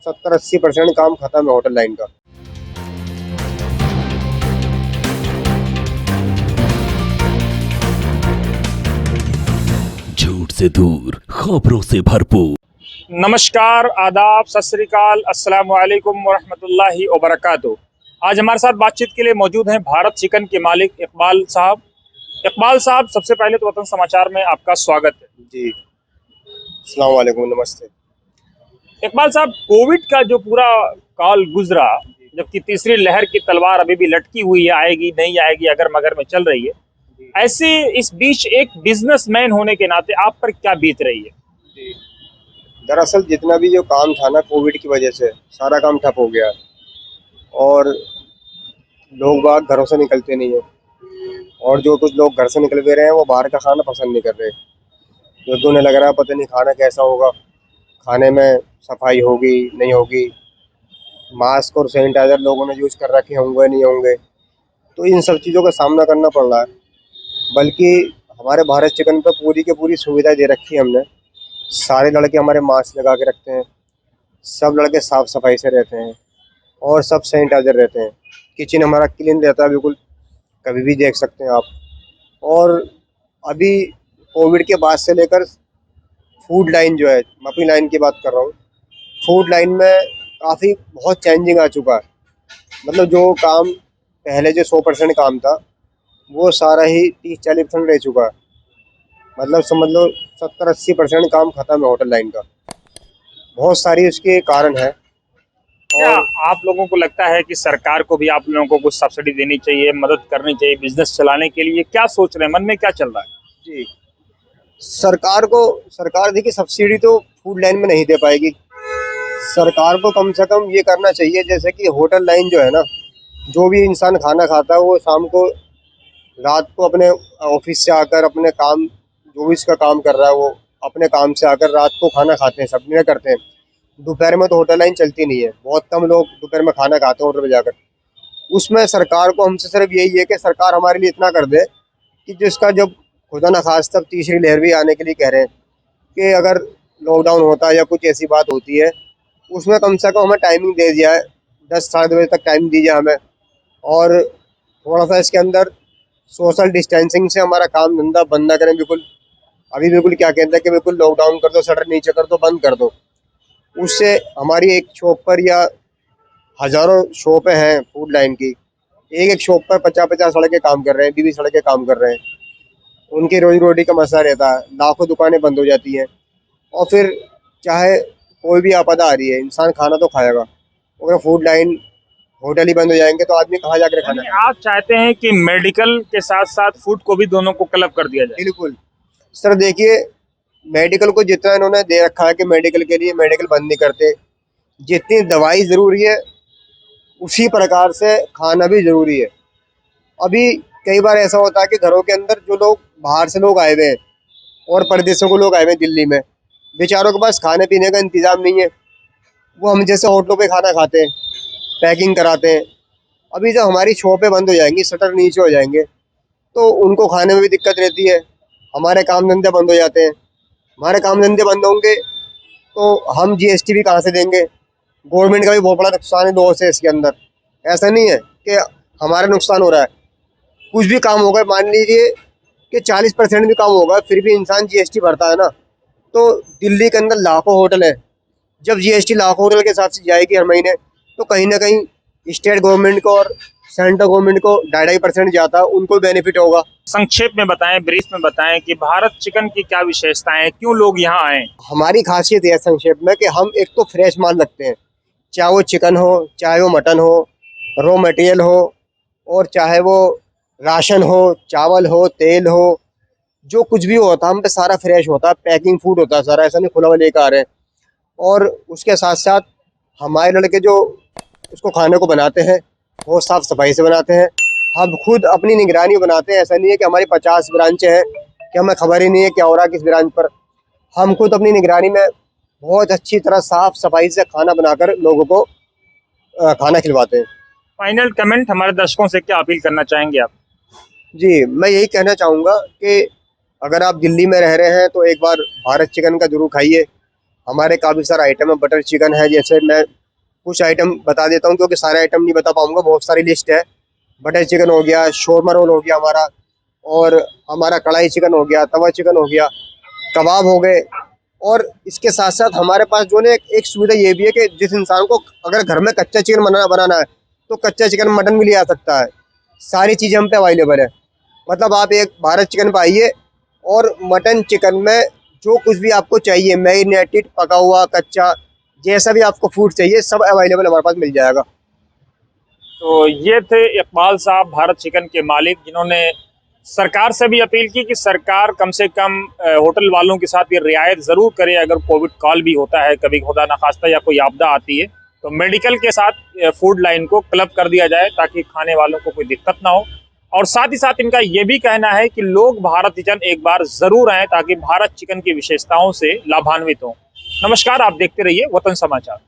70-80% काम खत्म है होटल लाइन का। झूठ से दूर, खबरों से भरपूर। नमस्कार, आदाब, सत श्री अकाल, अस्सलाम वालेकुम वरहमतुल्लाहि वबरकातुहू। आज हमारे साथ बातचीत के लिए मौजूद हैं भारत चिकन के मालिक इकबाल साहब। इकबाल साहब, सबसे पहले तो वतन समाचार में आपका स्वागत है। जी, अस्सलाम वालेकुम, नमस्ते। इकबाल साहब, कोविड का जो पूरा काल गुजरा, जबकि तीसरी लहर की तलवार अभी भी लटकी हुई है, आएगी नहीं आएगी अगर मगर में चल रही है, ऐसे इस बीच एक बिजनेसमैन होने के नाते आप पर क्या बीत रही है? जी, दरअसल जितना भी जो काम था ना कोविड की वजह से सारा काम ठप हो गया और लोग बाग घरों से निकलते नहीं है। और जो कुछ लोग घर से निकल भी रहे हैं वो बाहर का खाना पसंद नहीं कर रहे, क्योंकि उन्हें लग रहा है पता नहीं खाना कैसा होगा, खाने में सफाई होगी नहीं होगी, मास्क और सैनिटाइजर लोगों ने यूज़ कर रखे होंगे नहीं होंगे। तो इन सब चीज़ों का सामना करना पड़ रहा है। बल्कि हमारे भारत चिकन पर पूरी की पूरी सुविधा दे रखी है हमने। सारे लड़के हमारे मास्क लगा के रखते हैं, सब लड़के साफ सफाई से रहते हैं और सब सैनिटाइजर रहते हैं। किचन हमारा क्लीन रहता है बिल्कुल, कभी भी देख सकते हैं आप। और अभी कोविड के बाद से लेकर फूड लाइन जो है, मैं अपनी लाइन की बात कर रहा हूँ, फूड लाइन में काफ़ी बहुत चेंजिंग आ चुका है। मतलब जो काम पहले जो 100% काम था वो सारा ही 30-40% रह चुका है। मतलब समझ लो 70-80% काम खत्म है होटल लाइन का। बहुत सारी उसके कारण है। क्या और आप लोगों को लगता है कि सरकार को भी आप लोगों को कुछ सब्सिडी देनी चाहिए, मदद करनी चाहिए बिजनेस चलाने के लिए? क्या सोच रहे हैं, मन में क्या चल रहा है? जी, सरकार देखिए सब्सिडी तो फूड लाइन में नहीं दे पाएगी। सरकार को कम से कम ये करना चाहिए, जैसे कि होटल लाइन जो है ना, जो भी इंसान खाना खाता है वो शाम को रात को अपने ऑफिस से आकर अपने काम, जो भी इसका काम कर रहा है वो अपने काम से आकर रात को खाना खाते हैं, सब डिनर करते हैं। दोपहर में तो होटल लाइन चलती नहीं है, बहुत कम लोग दोपहर में खाना खाते हैं होटल में जाकर। उसमें सरकार को हमसे सिर्फ यही है कि सरकार हमारे लिए इतना कर दे कि जिसका जब खुदा न खास्ता तब तीसरी लहर भी आने के लिए कह रहे हैं कि अगर लॉकडाउन होता है या कुछ ऐसी बात होती है, उसमें कम से कम हमें टाइमिंग दे दिया है, 10 साढ़े 10 बजे तक टाइम दीजिए हमें। और थोड़ा सा इसके अंदर सोशल डिस्टेंसिंग से हमारा काम धंधा बंद ना करें बिल्कुल। अभी बिल्कुल क्या कहते हैं कि बिल्कुल लॉकडाउन कर दो, शटर नीचे कर दो, बंद कर दो। उससे हमारी एक शॉप पर या हज़ारों शॉपें हैं फूड लाइन की, एक एक शॉप पर 50-50 लड़के काम कर रहे हैं, 20-20 लड़के काम कर रहे हैं। उनकी रोजी रोटी का मसला रहता है, लाखों दुकानें बंद हो जाती हैं। और फिर चाहे कोई भी आपदा आ रही है, इंसान खाना तो खाएगा। अगर फूड लाइन होटल ही बंद हो जाएंगे तो आदमी कहाँ जाकर खाना यानी खाएगा? आप चाहते हैं कि मेडिकल के साथ साथ फूड को भी दोनों को क्लब कर दिया जाए? बिल्कुल। सर देखिए, मेडिकल को जितना इन्होंने दे रखा है कि मेडिकल के लिए मेडिकल बंद नहीं करते, जितनी दवाई ज़रूरी है उसी प्रकार से खाना भी ज़रूरी है। अभी कई बार ऐसा होता है कि घरों के अंदर जो लोग बाहर से लोग आए हुए हैं और परदेशों के लोग आए हुए हैं दिल्ली में, बेचारों के पास खाने पीने का इंतज़ाम नहीं है। वो हम जैसे होटलों पे खाना खाते हैं, पैकिंग कराते हैं। अभी जब हमारी शॉपें बंद हो जाएंगी, शटर नीचे हो जाएंगे, तो उनको खाने में भी दिक्कत रहती है। हमारे काम धंधे बंद हो जाते हैं। हमारे काम धंधे बंद होंगे तो हम जीएसटी भी कहाँ से देंगे? गवर्नमेंट का भी बहुत बड़ा नुकसान है लॉस है इसके अंदर। ऐसा नहीं है कि हमारा नुकसान हो रहा है। कुछ भी काम होगा, मान लीजिए कि 40% भी काम होगा, फिर भी इंसान जीएसटी भरता है ना। तो दिल्ली के अंदर लाखों होटल है, जब जीएसटी लाखों होटल के हिसाब से जाएगी हर महीने, तो कहीं ना कहीं स्टेट गवर्नमेंट को और सेंट्रल गवर्नमेंट को 2.5% जाता, उनको बेनिफिट होगा। संक्षेप में बताएं, ब्रीफ में बताएं कि भारत चिकन की क्या विशेषताएं हैं, क्यों लोग यहाँ आए? हमारी खासियत है संक्षेप में कि हम एक तो फ्रेश माल रखते हैं, चाहे वो चिकन हो, चाहे वो मटन हो, रॉ मटेरियल हो, और चाहे वो राशन हो, चावल हो, तेल हो, जो कुछ भी होता है हम पे सारा फ्रेश होता है, पैकिंग फूड होता है सारा, ऐसा नहीं खुला हुआ लेकर आ रहे हैं। और उसके साथ साथ हमारे लड़के जो उसको खाने को बनाते हैं वो साफ़ सफाई से बनाते हैं। हम खुद अपनी निगरानी बनाते हैं, ऐसा नहीं है कि हमारी 50 ब्रांचें हैं कि हमें खबर ही नहीं है क्या हो रहा है किस ब्रांच पर। हम खुद अपनी निगरानी में बहुत अच्छी तरह साफ़ सफाई से खाना बनाकर लोगों को खाना खिलवाते हैं। फाइनल कमेंट हमारे दर्शकों से क्या अपील करना चाहेंगे आप? जी, मैं यही कहना चाहूँगा कि अगर आप दिल्ली में रह रहे हैं तो एक बार भारत चिकन का ज़रूर खाइए। हमारे काफ़ी सारा आइटम है। बटर चिकन है, जैसे मैं कुछ आइटम बता देता हूँ क्योंकि सारे आइटम नहीं बता पाऊंगा, बहुत सारी लिस्ट है। बटर चिकन हो गया, शोरमा रोल हो गया हमारा, और हमारा कढ़ाई चिकन हो गया, तवा चिकन हो गया, कबाब हो गए। और इसके साथ साथ हमारे पास जो है एक सुविधा ये भी है कि जिस इंसान को अगर घर में कच्चा चिकन बनाना है तो कच्चा चिकन मटन भी ले आ सकता है। सारी चीज़ें हम पे अवेलेबल है। मतलब आप एक भारत चिकन पे आइए और मटन चिकन में जो कुछ भी आपको चाहिए, मैरिनेटेड, पका हुआ, कच्चा, जैसा भी आपको फूड चाहिए सब अवेलेबल हमारे पास मिल जाएगा। तो ये थे इकबाल साहब, भारत चिकन के मालिक, जिन्होंने सरकार से भी अपील की कि सरकार कम से कम होटल वालों के साथ ये रियायत ज़रूर करे। अगर कोविड काल भी होता है कभी खुदा ना खास्ता या कोई आपदा आती है तो मेडिकल के साथ फूड लाइन को क्लब कर दिया जाए ताकि खाने वालों को कोई दिक्कत ना हो। और साथ ही साथ इनका ये भी कहना है कि लोग भारत चिकन एक बार ज़रूर आएँ ताकि भारत चिकन की विशेषताओं से लाभान्वित हों। नमस्कार, आप देखते रहिए वतन समाचार।